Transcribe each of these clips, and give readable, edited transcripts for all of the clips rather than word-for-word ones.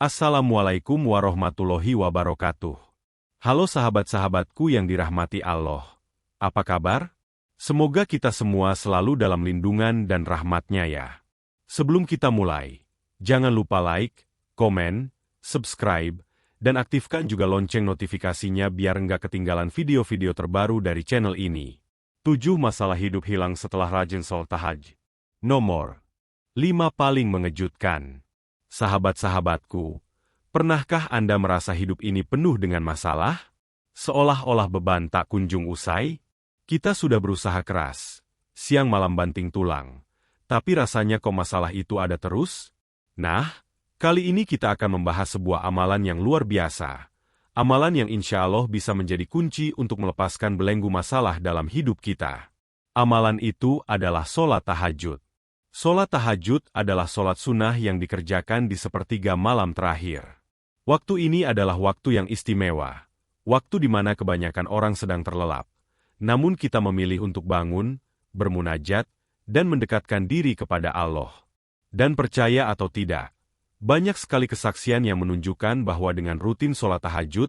Assalamualaikum warahmatullahi wabarakatuh. Halo sahabat-sahabatku yang dirahmati Allah. Apa kabar? Semoga kita semua selalu dalam lindungan dan rahmat-Nya ya. Sebelum kita mulai, jangan lupa like, komen, subscribe, dan aktifkan juga lonceng notifikasinya biar nggak ketinggalan video-video terbaru dari channel ini. 7 masalah hidup hilang setelah rajin sholat tahajud. Nomor 5 paling mengejutkan. Sahabat-sahabatku, pernahkah Anda merasa hidup ini penuh dengan masalah? Seolah-olah beban tak kunjung usai? Kita sudah berusaha keras, siang malam banting tulang, tapi rasanya kok masalah itu ada terus? Nah, kali ini kita akan membahas sebuah amalan yang luar biasa. Amalan yang insya Allah bisa menjadi kunci untuk melepaskan belenggu masalah dalam hidup kita. Amalan itu adalah sholat tahajud. Sholat tahajud adalah sholat sunnah yang dikerjakan di sepertiga malam terakhir. Waktu ini adalah waktu yang istimewa, waktu di mana kebanyakan orang sedang terlelap. Namun kita memilih untuk bangun, bermunajat, dan mendekatkan diri kepada Allah. Dan percaya atau tidak, banyak sekali kesaksian yang menunjukkan bahwa dengan rutin sholat tahajud,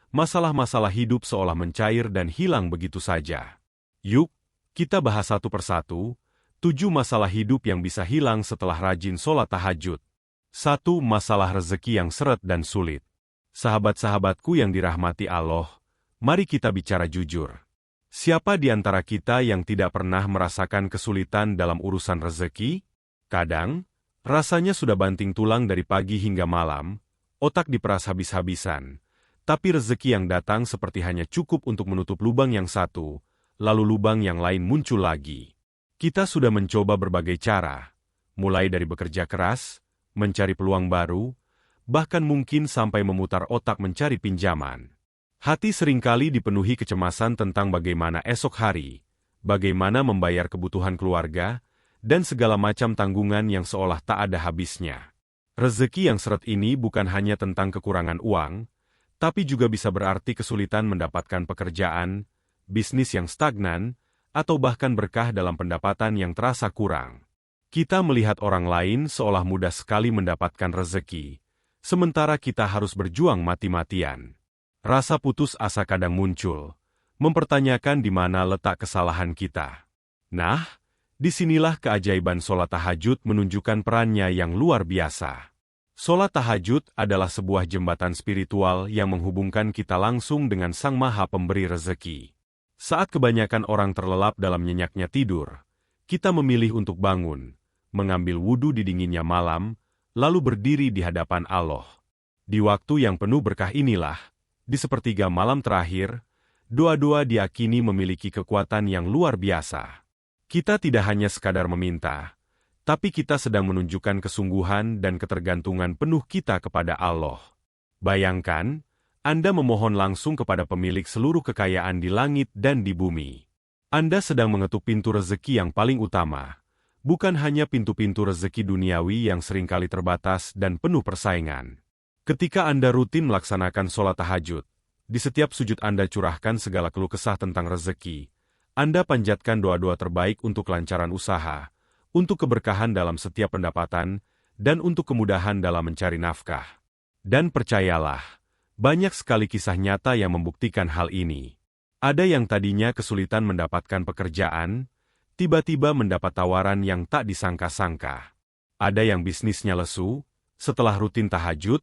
masalah-masalah hidup seolah mencair dan hilang begitu saja. Yuk, kita bahas satu persatu. 7 masalah hidup yang bisa hilang setelah rajin sholat tahajud. 1. Masalah rezeki yang seret dan sulit. Sahabat-sahabatku yang dirahmati Allah, mari kita bicara jujur. Siapa di antara kita yang tidak pernah merasakan kesulitan dalam urusan rezeki? Kadang, rasanya sudah banting tulang dari pagi hingga malam, otak diperas habis-habisan, tapi rezeki yang datang seperti hanya cukup untuk menutup lubang yang satu, lalu lubang yang lain muncul lagi. Kita sudah mencoba berbagai cara, mulai dari bekerja keras, mencari peluang baru, bahkan mungkin sampai memutar otak mencari pinjaman. Hati seringkali dipenuhi kecemasan tentang bagaimana esok hari, bagaimana membayar kebutuhan keluarga, dan segala macam tanggungan yang seolah tak ada habisnya. Rezeki yang seret ini bukan hanya tentang kekurangan uang, tapi juga bisa berarti kesulitan mendapatkan pekerjaan, bisnis yang stagnan, atau bahkan berkah dalam pendapatan yang terasa kurang. Kita melihat orang lain seolah mudah sekali mendapatkan rezeki, sementara kita harus berjuang mati-matian. Rasa putus asa kadang muncul, mempertanyakan di mana letak kesalahan kita. Nah, disinilah keajaiban sholat tahajud menunjukkan perannya yang luar biasa. Sholat tahajud adalah sebuah jembatan spiritual yang menghubungkan kita langsung dengan Sang Maha Pemberi rezeki. Saat kebanyakan orang terlelap dalam nyenyaknya tidur, kita memilih untuk bangun, mengambil wudhu di dinginnya malam, lalu berdiri di hadapan Allah. Di waktu yang penuh berkah inilah, di sepertiga malam terakhir, doa-doa diyakini memiliki kekuatan yang luar biasa. Kita tidak hanya sekadar meminta, tapi kita sedang menunjukkan kesungguhan dan ketergantungan penuh kita kepada Allah. Bayangkan, Anda memohon langsung kepada pemilik seluruh kekayaan di langit dan di bumi. Anda sedang mengetuk pintu rezeki yang paling utama, bukan hanya pintu-pintu rezeki duniawi yang seringkali terbatas dan penuh persaingan. Ketika Anda rutin melaksanakan sholat tahajud, di setiap sujud Anda curahkan segala keluh kesah tentang rezeki. Anda panjatkan doa-doa terbaik untuk kelancaran usaha, untuk keberkahan dalam setiap pendapatan, dan untuk kemudahan dalam mencari nafkah. Dan percayalah, banyak sekali kisah nyata yang membuktikan hal ini. Ada yang tadinya kesulitan mendapatkan pekerjaan, tiba-tiba mendapat tawaran yang tak disangka-sangka. Ada yang bisnisnya lesu, setelah rutin tahajud,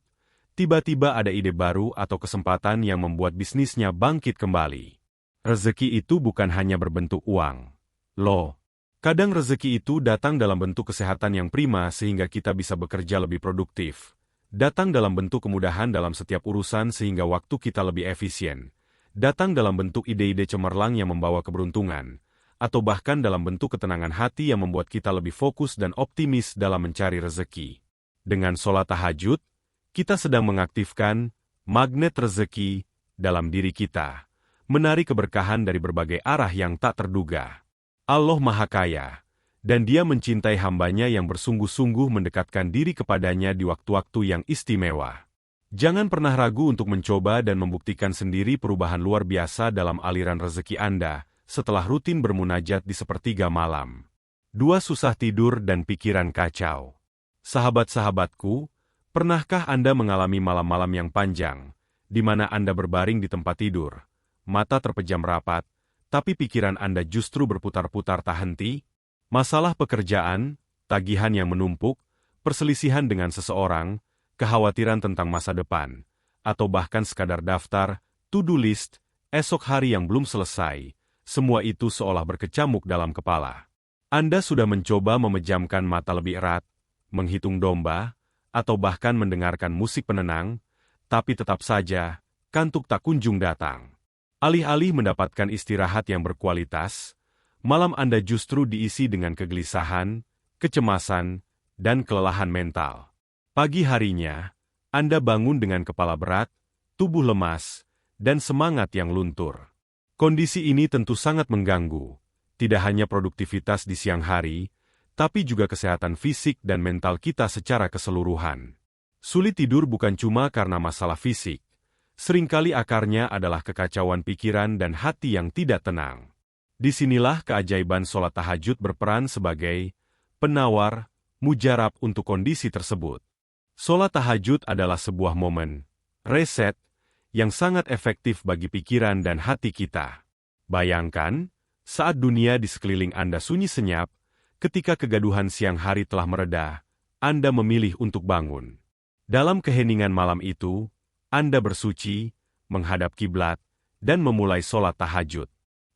tiba-tiba ada ide baru atau kesempatan yang membuat bisnisnya bangkit kembali. Rezeki itu bukan hanya berbentuk uang. Loh, kadang rezeki itu datang dalam bentuk kesehatan yang prima sehingga kita bisa bekerja lebih produktif. Datang dalam bentuk kemudahan dalam setiap urusan sehingga waktu kita lebih efisien. Datang dalam bentuk ide-ide cemerlang yang membawa keberuntungan. Atau bahkan dalam bentuk ketenangan hati yang membuat kita lebih fokus dan optimis dalam mencari rezeki. Dengan sholat tahajud, kita sedang mengaktifkan magnet rezeki dalam diri kita. Menarik keberkahan dari berbagai arah yang tak terduga. Allah Maha Kaya. Dan Dia mencintai hambanya yang bersungguh-sungguh mendekatkan diri kepadanya di waktu-waktu yang istimewa. Jangan pernah ragu untuk mencoba dan membuktikan sendiri perubahan luar biasa dalam aliran rezeki Anda setelah rutin bermunajat di sepertiga malam. 2. Susah tidur dan pikiran kacau. Sahabat-sahabatku, Pernahkah Anda mengalami malam-malam yang panjang, di mana Anda berbaring di tempat tidur, mata terpejam rapat, tapi pikiran Anda justru berputar-putar tak henti? Masalah pekerjaan, tagihan yang menumpuk, perselisihan dengan seseorang, kekhawatiran tentang masa depan, atau bahkan sekadar daftar, to-do list, esok hari yang belum selesai, semua itu seolah berkecamuk dalam kepala. Anda sudah mencoba memejamkan mata lebih erat, menghitung domba, atau bahkan mendengarkan musik penenang, tapi tetap saja, kantuk tak kunjung datang. Alih-alih mendapatkan istirahat yang berkualitas, malam Anda justru diisi dengan kegelisahan, kecemasan, dan kelelahan mental. Pagi harinya, Anda bangun dengan kepala berat, tubuh lemas, dan semangat yang luntur. Kondisi ini tentu sangat mengganggu, tidak hanya produktivitas di siang hari, tapi juga kesehatan fisik dan mental kita secara keseluruhan. Sulit tidur bukan cuma karena masalah fisik. Seringkali akarnya adalah kekacauan pikiran dan hati yang tidak tenang. Disinilah keajaiban sholat tahajud berperan sebagai penawar, mujarab untuk kondisi tersebut. Sholat tahajud adalah sebuah momen, reset, yang sangat efektif bagi pikiran dan hati kita. Bayangkan, saat dunia di sekeliling Anda sunyi senyap, ketika kegaduhan siang hari telah mereda, Anda memilih untuk bangun. Dalam keheningan malam itu, Anda bersuci, menghadap kiblat, dan memulai sholat tahajud.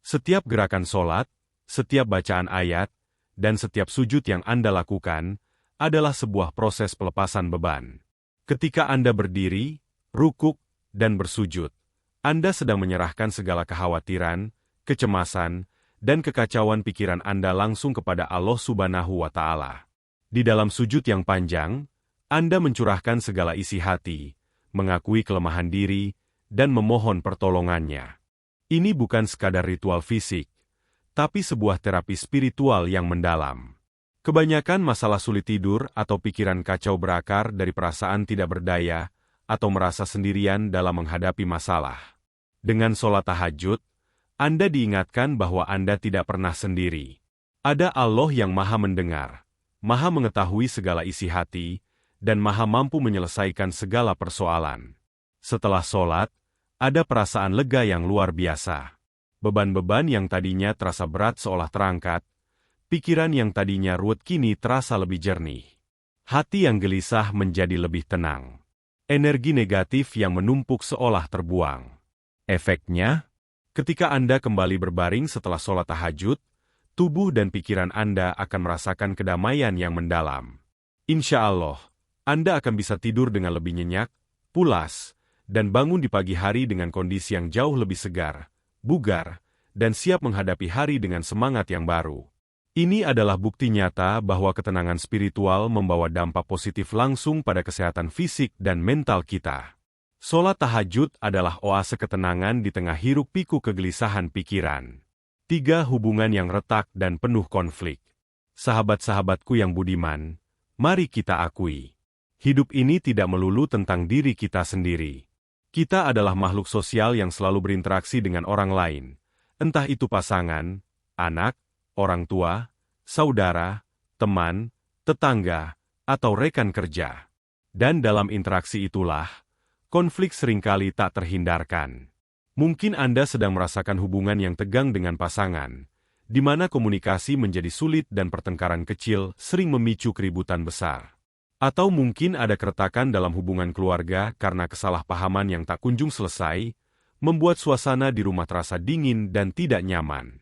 Setiap gerakan sholat, setiap bacaan ayat, dan setiap sujud yang Anda lakukan, adalah sebuah proses pelepasan beban. Ketika Anda berdiri, rukuk, dan bersujud, Anda sedang menyerahkan segala kekhawatiran, kecemasan, dan kekacauan pikiran Anda langsung kepada Allah Subhanahu wa Ta'ala. Di dalam sujud yang panjang, Anda mencurahkan segala isi hati, mengakui kelemahan diri, dan memohon pertolongannya. Ini bukan sekadar ritual fisik, tapi sebuah terapi spiritual yang mendalam. Kebanyakan masalah sulit tidur atau pikiran kacau berakar dari perasaan tidak berdaya atau merasa sendirian dalam menghadapi masalah. Dengan sholat tahajud, Anda diingatkan bahwa Anda tidak pernah sendiri. Ada Allah yang maha mendengar, maha mengetahui segala isi hati, dan maha mampu menyelesaikan segala persoalan. Setelah sholat, ada perasaan lega yang luar biasa. Beban-beban yang tadinya terasa berat seolah terangkat, pikiran yang tadinya ruwet kini terasa lebih jernih. Hati yang gelisah menjadi lebih tenang. Energi negatif yang menumpuk seolah terbuang. Efeknya, ketika Anda kembali berbaring setelah sholat tahajud, tubuh dan pikiran Anda akan merasakan kedamaian yang mendalam. Insya Allah, Anda akan bisa tidur dengan lebih nyenyak, pulas, dan bangun di pagi hari dengan kondisi yang jauh lebih segar, bugar, dan siap menghadapi hari dengan semangat yang baru. Ini adalah bukti nyata bahwa ketenangan spiritual membawa dampak positif langsung pada kesehatan fisik dan mental kita. Sholat tahajud adalah oase ketenangan di tengah hiruk-pikuk kegelisahan pikiran. 3. Hubungan yang retak dan penuh konflik. Sahabat-sahabatku yang budiman, mari kita akui. Hidup ini tidak melulu tentang diri kita sendiri. Kita adalah makhluk sosial yang selalu berinteraksi dengan orang lain, entah itu pasangan, anak, orang tua, saudara, teman, tetangga, atau rekan kerja. Dan dalam interaksi itulah, konflik seringkali tak terhindarkan. Mungkin Anda sedang merasakan hubungan yang tegang dengan pasangan, di mana komunikasi menjadi sulit dan pertengkaran kecil sering memicu keributan besar. Atau mungkin ada keretakan dalam hubungan keluarga karena kesalahpahaman yang tak kunjung selesai, membuat suasana di rumah terasa dingin dan tidak nyaman.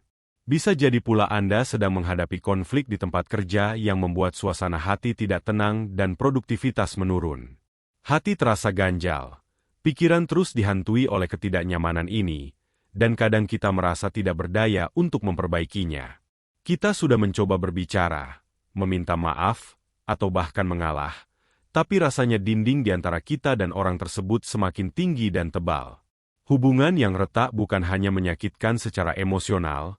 Bisa jadi pula Anda sedang menghadapi konflik di tempat kerja yang membuat suasana hati tidak tenang dan produktivitas menurun. Hati terasa ganjal, pikiran terus dihantui oleh ketidaknyamanan ini, dan kadang kita merasa tidak berdaya untuk memperbaikinya. Kita sudah mencoba berbicara, meminta maaf, atau bahkan mengalah, tapi rasanya dinding di antara kita dan orang tersebut semakin tinggi dan tebal. Hubungan yang retak bukan hanya menyakitkan secara emosional,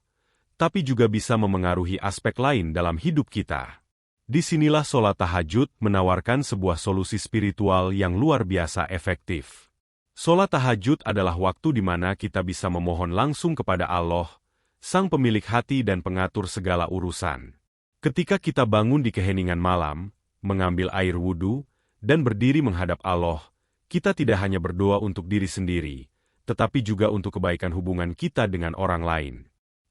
tapi juga bisa memengaruhi aspek lain dalam hidup kita. Disinilah sholat tahajud menawarkan sebuah solusi spiritual yang luar biasa efektif. Sholat tahajud adalah waktu di mana kita bisa memohon langsung kepada Allah, Sang Pemilik hati dan pengatur segala urusan. Ketika kita bangun di keheningan malam, mengambil air wudhu, dan berdiri menghadap Allah, kita tidak hanya berdoa untuk diri sendiri, tetapi juga untuk kebaikan hubungan kita dengan orang lain.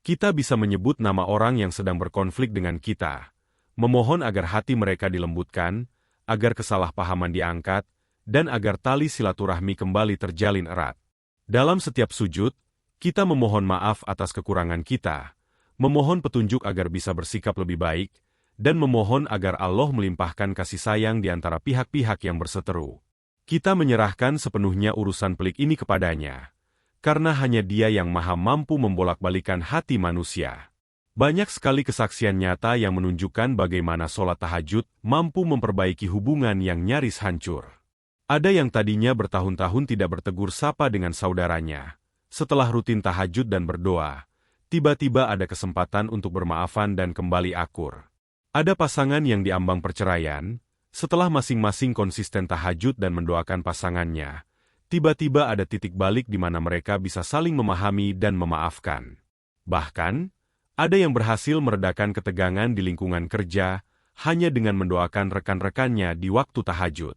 Kita bisa menyebut nama orang yang sedang berkonflik dengan kita, memohon agar hati mereka dilembutkan, agar kesalahpahaman diangkat, dan agar tali silaturahmi kembali terjalin erat. Dalam setiap sujud, kita memohon maaf atas kekurangan kita, memohon petunjuk agar bisa bersikap lebih baik, dan memohon agar Allah melimpahkan kasih sayang di antara pihak-pihak yang berseteru. Kita menyerahkan sepenuhnya urusan pelik ini kepadanya, karena hanya Dia yang maha mampu membolak-balikan hati manusia. Banyak sekali kesaksian nyata yang menunjukkan bagaimana sholat tahajud mampu memperbaiki hubungan yang nyaris hancur. Ada yang tadinya bertahun-tahun tidak bertegur sapa dengan saudaranya. Setelah rutin tahajud dan berdoa, tiba-tiba ada kesempatan untuk bermaafan dan kembali akur. Ada pasangan yang diambang perceraian, setelah masing-masing konsisten tahajud dan mendoakan pasangannya, tiba-tiba ada titik balik di mana mereka bisa saling memahami dan memaafkan. Bahkan, ada yang berhasil meredakan ketegangan di lingkungan kerja hanya dengan mendoakan rekan-rekannya di waktu tahajud.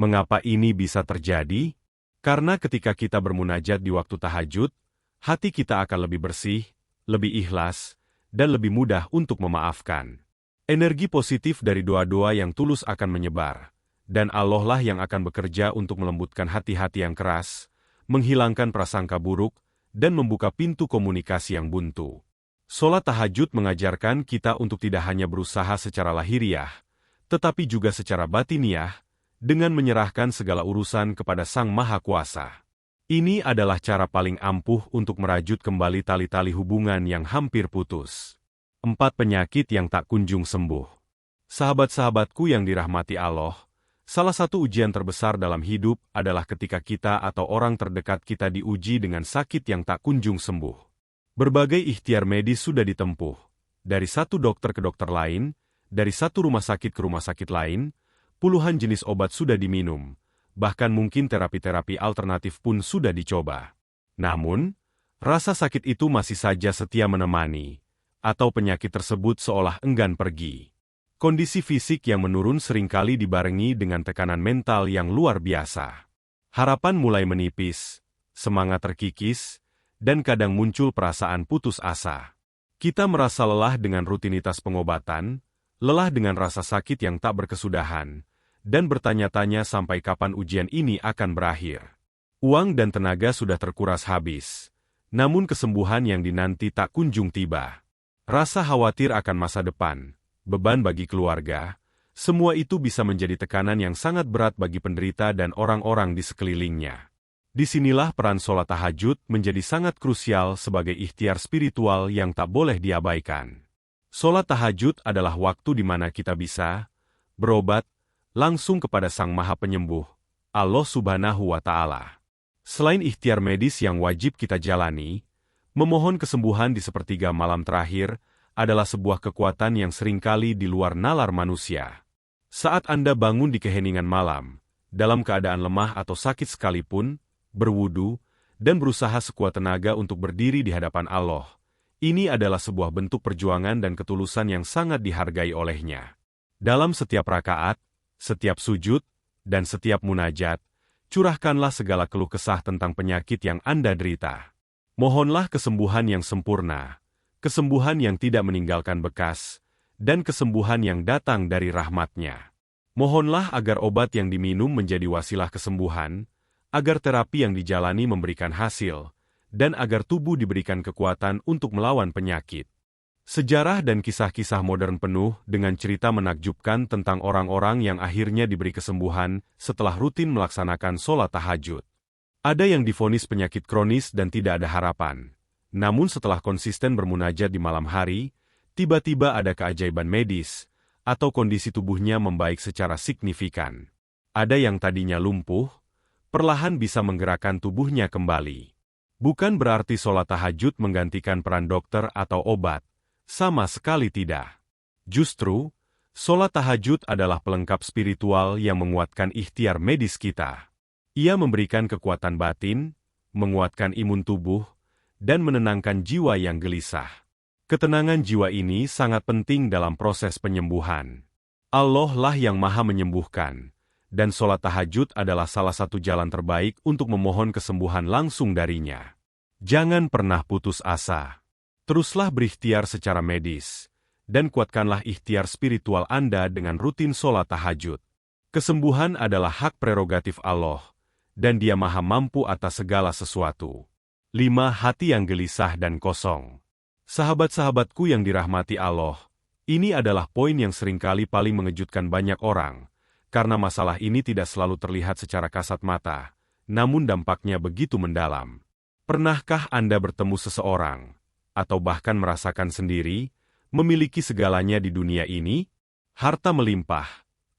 Mengapa ini bisa terjadi? Karena ketika kita bermunajat di waktu tahajud, hati kita akan lebih bersih, lebih ikhlas, dan lebih mudah untuk memaafkan. Energi positif dari doa-doa yang tulus akan menyebar, dan Allah lah yang akan bekerja untuk melembutkan hati-hati yang keras, menghilangkan prasangka buruk, dan membuka pintu komunikasi yang buntu. Sholat tahajud mengajarkan kita untuk tidak hanya berusaha secara lahiriah, tetapi juga secara batiniah, dengan menyerahkan segala urusan kepada Sang Maha Kuasa. Ini adalah cara paling ampuh untuk merajut kembali tali-tali hubungan yang hampir putus. 4 penyakit yang tak kunjung sembuh. Sahabat-sahabatku yang dirahmati Allah, salah satu ujian terbesar dalam hidup adalah ketika kita atau orang terdekat kita diuji dengan sakit yang tak kunjung sembuh. Berbagai ikhtiar medis sudah ditempuh, dari satu dokter ke dokter lain, dari satu rumah sakit ke rumah sakit lain, puluhan jenis obat sudah diminum, bahkan mungkin terapi-terapi alternatif pun sudah dicoba. Namun, rasa sakit itu masih saja setia menemani, atau penyakit tersebut seolah enggan pergi. Kondisi fisik yang menurun seringkali dibarengi dengan tekanan mental yang luar biasa. Harapan mulai menipis, semangat terkikis, dan kadang muncul perasaan putus asa. Kita merasa lelah dengan rutinitas pengobatan, lelah dengan rasa sakit yang tak berkesudahan, dan bertanya-tanya sampai kapan ujian ini akan berakhir. Uang dan tenaga sudah terkuras habis, namun kesembuhan yang dinanti tak kunjung tiba. Rasa khawatir akan masa depan, beban bagi keluarga, semua itu bisa menjadi tekanan yang sangat berat bagi penderita dan orang-orang di sekelilingnya. Disinilah peran sholat tahajud menjadi sangat krusial sebagai ikhtiar spiritual yang tak boleh diabaikan. Sholat tahajud adalah waktu di mana kita bisa berobat langsung kepada Sang Maha Penyembuh, Allah Subhanahu wa Ta'ala. Selain ikhtiar medis yang wajib kita jalani, memohon kesembuhan di sepertiga malam terakhir adalah sebuah kekuatan yang seringkali di luar nalar manusia. Saat Anda bangun di keheningan malam, dalam keadaan lemah atau sakit sekalipun, berwudu, dan berusaha sekuat tenaga untuk berdiri di hadapan Allah, ini adalah sebuah bentuk perjuangan dan ketulusan yang sangat dihargai olehnya. Dalam setiap rakaat, setiap sujud, dan setiap munajat, curahkanlah segala keluh kesah tentang penyakit yang Anda derita. Mohonlah kesembuhan yang sempurna, kesembuhan yang tidak meninggalkan bekas, dan kesembuhan yang datang dari rahmat-Nya. Mohonlah agar obat yang diminum menjadi wasilah kesembuhan, agar terapi yang dijalani memberikan hasil, dan agar tubuh diberikan kekuatan untuk melawan penyakit. Sejarah dan kisah-kisah modern penuh dengan cerita menakjubkan tentang orang-orang yang akhirnya diberi kesembuhan setelah rutin melaksanakan sholat tahajud. Ada yang divonis penyakit kronis dan tidak ada harapan. Namun setelah konsisten bermunajat di malam hari, tiba-tiba ada keajaiban medis, atau kondisi tubuhnya membaik secara signifikan. Ada yang tadinya lumpuh, perlahan bisa menggerakkan tubuhnya kembali. Bukan berarti sholat tahajud menggantikan peran dokter atau obat, sama sekali tidak. Justru, sholat tahajud adalah pelengkap spiritual yang menguatkan ikhtiar medis kita. Ia memberikan kekuatan batin, menguatkan imun tubuh, dan menenangkan jiwa yang gelisah. Ketenangan jiwa ini sangat penting dalam proses penyembuhan. Allah lah yang maha menyembuhkan, dan sholat tahajud adalah salah satu jalan terbaik untuk memohon kesembuhan langsung darinya. Jangan pernah putus asa. Teruslah berikhtiar secara medis, dan kuatkanlah ikhtiar spiritual Anda dengan rutin sholat tahajud. Kesembuhan adalah hak prerogatif Allah, dan Dia Maha Mampu atas segala sesuatu. 5. Hati yang gelisah dan kosong. Sahabat-sahabatku yang dirahmati Allah, ini adalah poin yang seringkali paling mengejutkan banyak orang, karena masalah ini tidak selalu terlihat secara kasat mata, namun dampaknya begitu mendalam. Pernahkah Anda bertemu seseorang, atau bahkan merasakan sendiri, memiliki segalanya di dunia ini? Harta melimpah,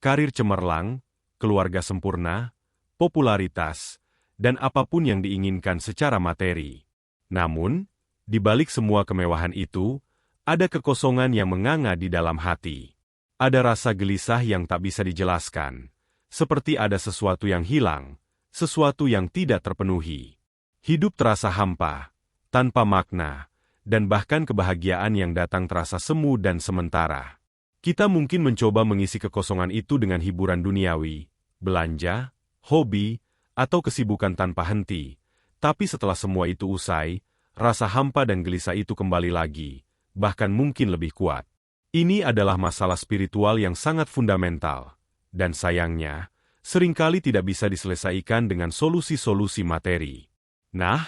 karir cemerlang, keluarga sempurna, popularitas, dan apapun yang diinginkan secara materi. Namun, di balik semua kemewahan itu, ada kekosongan yang menganga di dalam hati. Ada rasa gelisah yang tak bisa dijelaskan, seperti ada sesuatu yang hilang, sesuatu yang tidak terpenuhi. Hidup terasa hampa, tanpa makna, dan bahkan kebahagiaan yang datang terasa semu dan sementara. Kita mungkin mencoba mengisi kekosongan itu dengan hiburan duniawi, belanja, hobi, atau kesibukan tanpa henti, tapi setelah semua itu usai, rasa hampa dan gelisah itu kembali lagi, bahkan mungkin lebih kuat. Ini adalah masalah spiritual yang sangat fundamental, dan sayangnya, seringkali tidak bisa diselesaikan dengan solusi-solusi materi. Nah,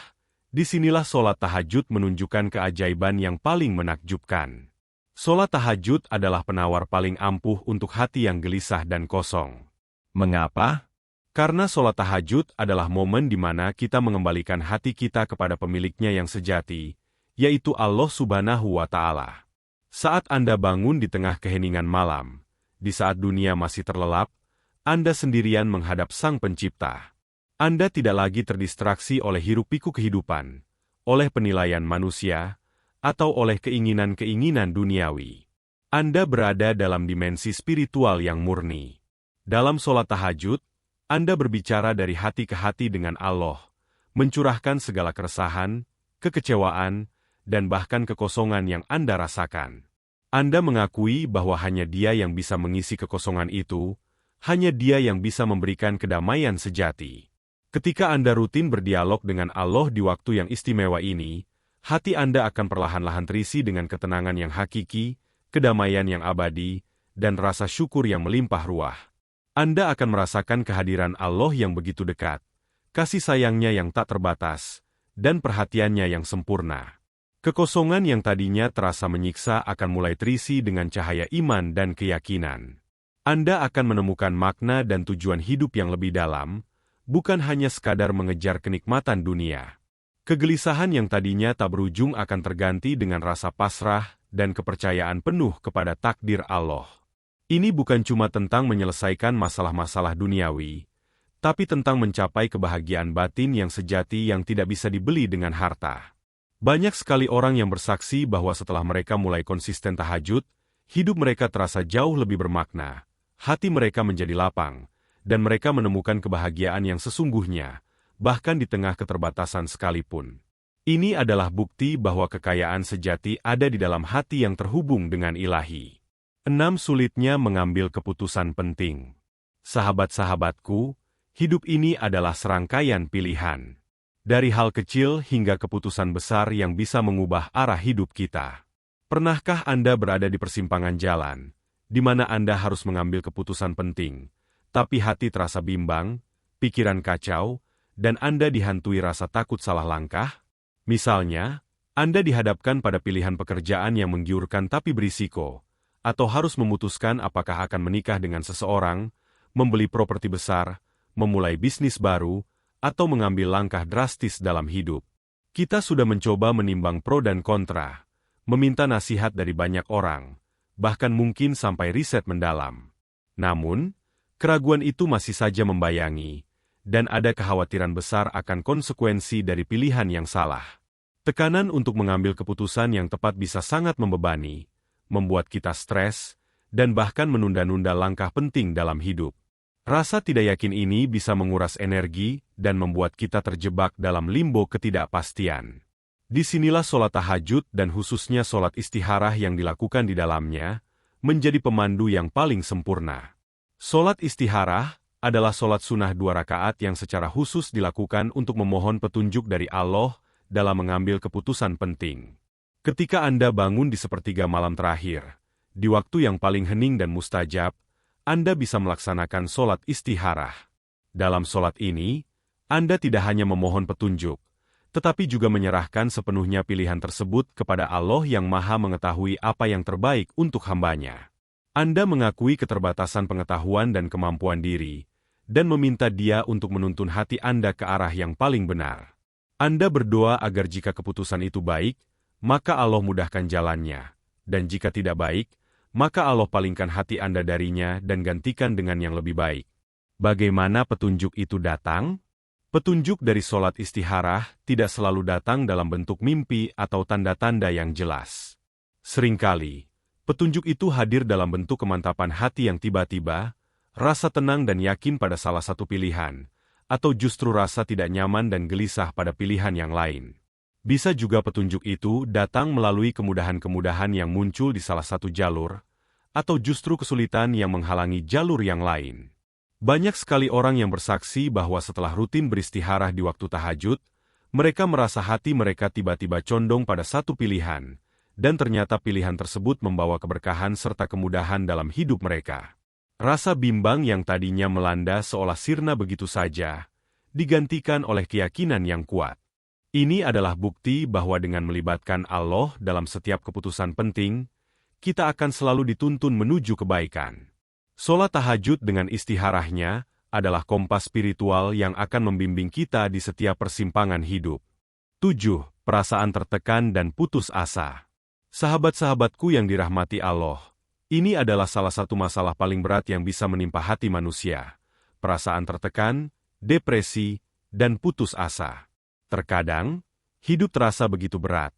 disinilah sholat tahajud menunjukkan keajaiban yang paling menakjubkan. Sholat tahajud adalah penawar paling ampuh untuk hati yang gelisah dan kosong. Mengapa? Karena sholat tahajud adalah momen di mana kita mengembalikan hati kita kepada pemiliknya yang sejati, yaitu Allah Subhanahu wa Ta'ala. Saat Anda bangun di tengah keheningan malam, di saat dunia masih terlelap, Anda sendirian menghadap Sang Pencipta. Anda tidak lagi terdistraksi oleh hiruk-pikuk kehidupan, oleh penilaian manusia, atau oleh keinginan-keinginan duniawi. Anda berada dalam dimensi spiritual yang murni. Dalam sholat tahajud, Anda berbicara dari hati ke hati dengan Allah, mencurahkan segala keresahan, kekecewaan, dan bahkan kekosongan yang Anda rasakan. Anda mengakui bahwa hanya Dia yang bisa mengisi kekosongan itu, hanya Dia yang bisa memberikan kedamaian sejati. Ketika Anda rutin berdialog dengan Allah di waktu yang istimewa ini, hati Anda akan perlahan-lahan terisi dengan ketenangan yang hakiki, kedamaian yang abadi, dan rasa syukur yang melimpah ruah. Anda akan merasakan kehadiran Allah yang begitu dekat, kasih sayangnya yang tak terbatas, dan perhatiannya yang sempurna. Kekosongan yang tadinya terasa menyiksa akan mulai terisi dengan cahaya iman dan keyakinan. Anda akan menemukan makna dan tujuan hidup yang lebih dalam, bukan hanya sekadar mengejar kenikmatan dunia. Kegelisahan yang tadinya tak berujung akan terganti dengan rasa pasrah dan kepercayaan penuh kepada takdir Allah. Ini bukan cuma tentang menyelesaikan masalah-masalah duniawi, tapi tentang mencapai kebahagiaan batin yang sejati yang tidak bisa dibeli dengan harta. Banyak sekali orang yang bersaksi bahwa setelah mereka mulai konsisten tahajud, hidup mereka terasa jauh lebih bermakna, hati mereka menjadi lapang, dan mereka menemukan kebahagiaan yang sesungguhnya, bahkan di tengah keterbatasan sekalipun. Ini adalah bukti bahwa kekayaan sejati ada di dalam hati yang terhubung dengan Ilahi. 6. Sulitnya mengambil keputusan penting. Sahabat-sahabatku, hidup ini adalah serangkaian pilihan. Dari hal kecil hingga keputusan besar yang bisa mengubah arah hidup kita. Pernahkah Anda berada di persimpangan jalan, di mana Anda harus mengambil keputusan penting, tapi hati terasa bimbang, pikiran kacau, dan Anda dihantui rasa takut salah langkah? Misalnya, Anda dihadapkan pada pilihan pekerjaan yang menggiurkan tapi berisiko, atau harus memutuskan apakah akan menikah dengan seseorang, membeli properti besar, memulai bisnis baru, atau mengambil langkah drastis dalam hidup. Kita sudah mencoba menimbang pro dan kontra, meminta nasihat dari banyak orang, bahkan mungkin sampai riset mendalam. Namun, keraguan itu masih saja membayangi, dan ada kekhawatiran besar akan konsekuensi dari pilihan yang salah. Tekanan untuk mengambil keputusan yang tepat bisa sangat membebani, membuat kita stres, dan bahkan menunda-nunda langkah penting dalam hidup. Rasa tidak yakin ini bisa menguras energi dan membuat kita terjebak dalam limbo ketidakpastian. Disinilah sholat tahajud dan khususnya sholat istikharah yang dilakukan di dalamnya, menjadi pemandu yang paling sempurna. Sholat istikharah adalah sholat sunnah 2 rakaat yang secara khusus dilakukan untuk memohon petunjuk dari Allah dalam mengambil keputusan penting. Ketika Anda bangun di sepertiga malam terakhir, di waktu yang paling hening dan mustajab, Anda bisa melaksanakan sholat istikharah. Dalam sholat ini, Anda tidak hanya memohon petunjuk, tetapi juga menyerahkan sepenuhnya pilihan tersebut kepada Allah yang Maha mengetahui apa yang terbaik untuk hambanya. Anda mengakui keterbatasan pengetahuan dan kemampuan diri, dan meminta Dia untuk menuntun hati Anda ke arah yang paling benar. Anda berdoa agar jika keputusan itu baik, maka Allah mudahkan jalannya, dan jika tidak baik, maka Allah palingkan hati Anda darinya dan gantikan dengan yang lebih baik. Bagaimana petunjuk itu datang? Petunjuk dari sholat istikharah tidak selalu datang dalam bentuk mimpi atau tanda-tanda yang jelas. Seringkali, petunjuk itu hadir dalam bentuk kemantapan hati yang tiba-tiba, rasa tenang dan yakin pada salah satu pilihan, atau justru rasa tidak nyaman dan gelisah pada pilihan yang lain. Bisa juga petunjuk itu datang melalui kemudahan-kemudahan yang muncul di salah satu jalur, atau justru kesulitan yang menghalangi jalur yang lain. Banyak sekali orang yang bersaksi bahwa setelah rutin beristikharah di waktu tahajud, mereka merasa hati mereka tiba-tiba condong pada satu pilihan, dan ternyata pilihan tersebut membawa keberkahan serta kemudahan dalam hidup mereka. Rasa bimbang yang tadinya melanda seolah sirna begitu saja, digantikan oleh keyakinan yang kuat. Ini adalah bukti bahwa dengan melibatkan Allah dalam setiap keputusan penting, kita akan selalu dituntun menuju kebaikan. Sholat tahajud dengan istikharahnya adalah kompas spiritual yang akan membimbing kita di setiap persimpangan hidup. 7. Perasaan tertekan dan putus asa. Sahabat-sahabatku yang dirahmati Allah, ini adalah salah satu masalah paling berat yang bisa menimpa hati manusia. Perasaan tertekan, depresi, dan putus asa. Terkadang, hidup terasa begitu berat,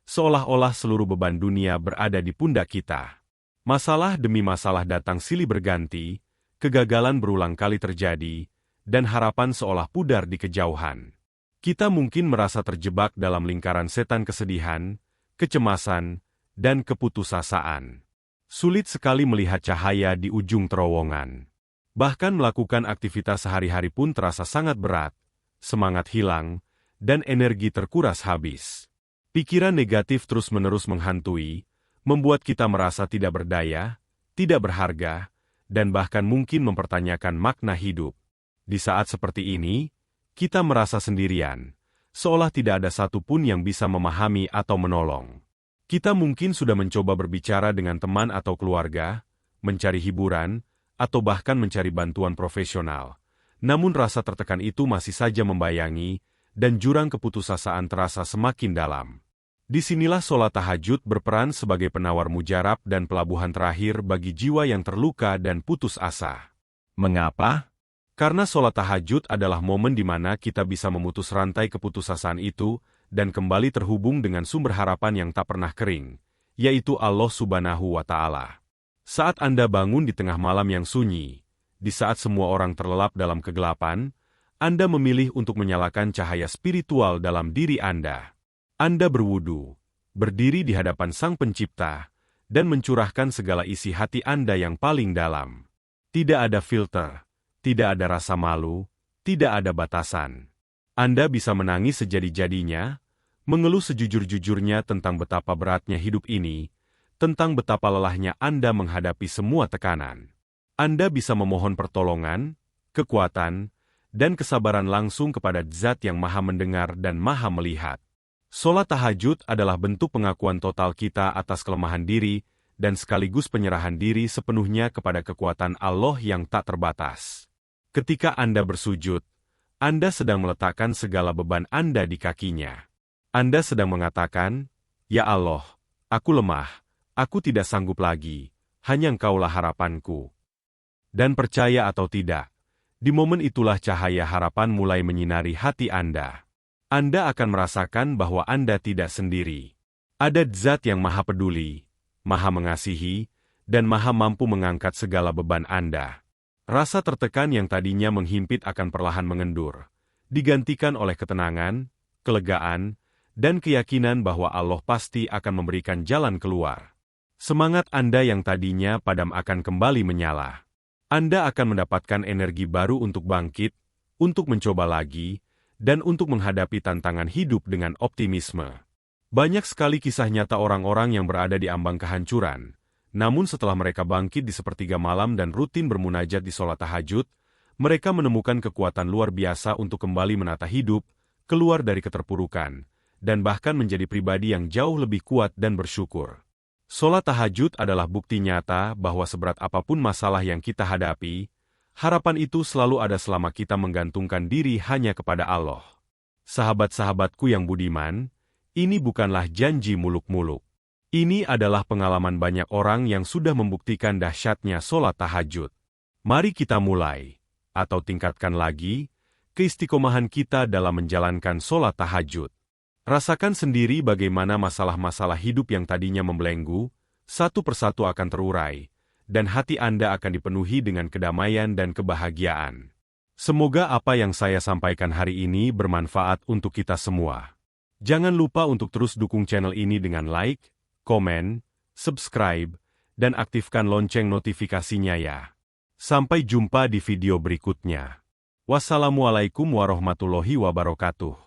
seolah-olah seluruh beban dunia berada di pundak kita. Masalah demi masalah datang silih berganti, kegagalan berulang kali terjadi, dan harapan seolah pudar di kejauhan. Kita mungkin merasa terjebak dalam lingkaran setan kesedihan, kecemasan, dan keputusasaan. Sulit sekali melihat cahaya di ujung terowongan. Bahkan melakukan aktivitas sehari-hari pun terasa sangat berat, semangat hilang, dan energi terkuras habis. Pikiran negatif terus-menerus menghantui, membuat kita merasa tidak berdaya, tidak berharga, dan bahkan mungkin mempertanyakan makna hidup. Di saat seperti ini, kita merasa sendirian, seolah tidak ada satupun yang bisa memahami atau menolong. Kita mungkin sudah mencoba berbicara dengan teman atau keluarga, mencari hiburan, atau bahkan mencari bantuan profesional. Namun rasa tertekan itu masih saja membayangi, dan jurang keputusasaan terasa semakin dalam. Disinilah sholat tahajud berperan sebagai penawar mujarab dan pelabuhan terakhir bagi jiwa yang terluka dan putus asa. Mengapa? Karena sholat tahajud adalah momen di mana kita bisa memutus rantai keputusasaan itu, dan kembali terhubung dengan sumber harapan yang tak pernah kering, yaitu Allah Subhanahu wa Ta'ala. Saat Anda bangun di tengah malam yang sunyi, di saat semua orang terlelap dalam kegelapan, Anda memilih untuk menyalakan cahaya spiritual dalam diri Anda. Anda berwudu, berdiri di hadapan Sang Pencipta, dan mencurahkan segala isi hati Anda yang paling dalam. Tidak ada filter, tidak ada rasa malu, tidak ada batasan. Anda bisa menangis sejadi-jadinya, mengeluh sejujur-jujurnya tentang betapa beratnya hidup ini, tentang betapa lelahnya Anda menghadapi semua tekanan. Anda bisa memohon pertolongan, kekuatan, dan kesabaran langsung kepada Zat yang Maha Mendengar dan Maha Melihat. Sholat tahajud adalah bentuk pengakuan total kita atas kelemahan diri, dan sekaligus penyerahan diri sepenuhnya kepada kekuatan Allah yang tak terbatas. Ketika Anda bersujud, Anda sedang meletakkan segala beban Anda di kakinya. Anda sedang mengatakan, "Ya Allah, aku lemah, aku tidak sanggup lagi, hanya Engkaulah harapanku." Dan percaya atau tidak, di momen itulah cahaya harapan mulai menyinari hati Anda. Anda akan merasakan bahwa Anda tidak sendiri. Ada Zat yang Maha Peduli, Maha Mengasihi, dan Maha Mampu mengangkat segala beban Anda. Rasa tertekan yang tadinya menghimpit akan perlahan mengendur, digantikan oleh ketenangan, kelegaan, dan keyakinan bahwa Allah pasti akan memberikan jalan keluar. Semangat Anda yang tadinya padam akan kembali menyala. Anda akan mendapatkan energi baru untuk bangkit, untuk mencoba lagi, dan untuk menghadapi tantangan hidup dengan optimisme. Banyak sekali kisah nyata orang-orang yang berada di ambang kehancuran, namun setelah mereka bangkit di sepertiga malam dan rutin bermunajat di sholat tahajud, mereka menemukan kekuatan luar biasa untuk kembali menata hidup, keluar dari keterpurukan, dan bahkan menjadi pribadi yang jauh lebih kuat dan bersyukur. Sholat tahajud adalah bukti nyata bahwa seberat apapun masalah yang kita hadapi, harapan itu selalu ada selama kita menggantungkan diri hanya kepada Allah. Sahabat-sahabatku yang budiman, ini bukanlah janji muluk-muluk. Ini adalah pengalaman banyak orang yang sudah membuktikan dahsyatnya sholat tahajud. Mari kita mulai, atau tingkatkan lagi, keistiqomahan kita dalam menjalankan sholat tahajud. Rasakan sendiri bagaimana masalah-masalah hidup yang tadinya membelenggu, satu persatu akan terurai, dan hati Anda akan dipenuhi dengan kedamaian dan kebahagiaan. Semoga apa yang saya sampaikan hari ini bermanfaat untuk kita semua. Jangan lupa untuk terus dukung channel ini dengan like, komen, subscribe, dan aktifkan lonceng notifikasinya ya. Sampai jumpa di video berikutnya. Wassalamualaikum warahmatullahi wabarakatuh.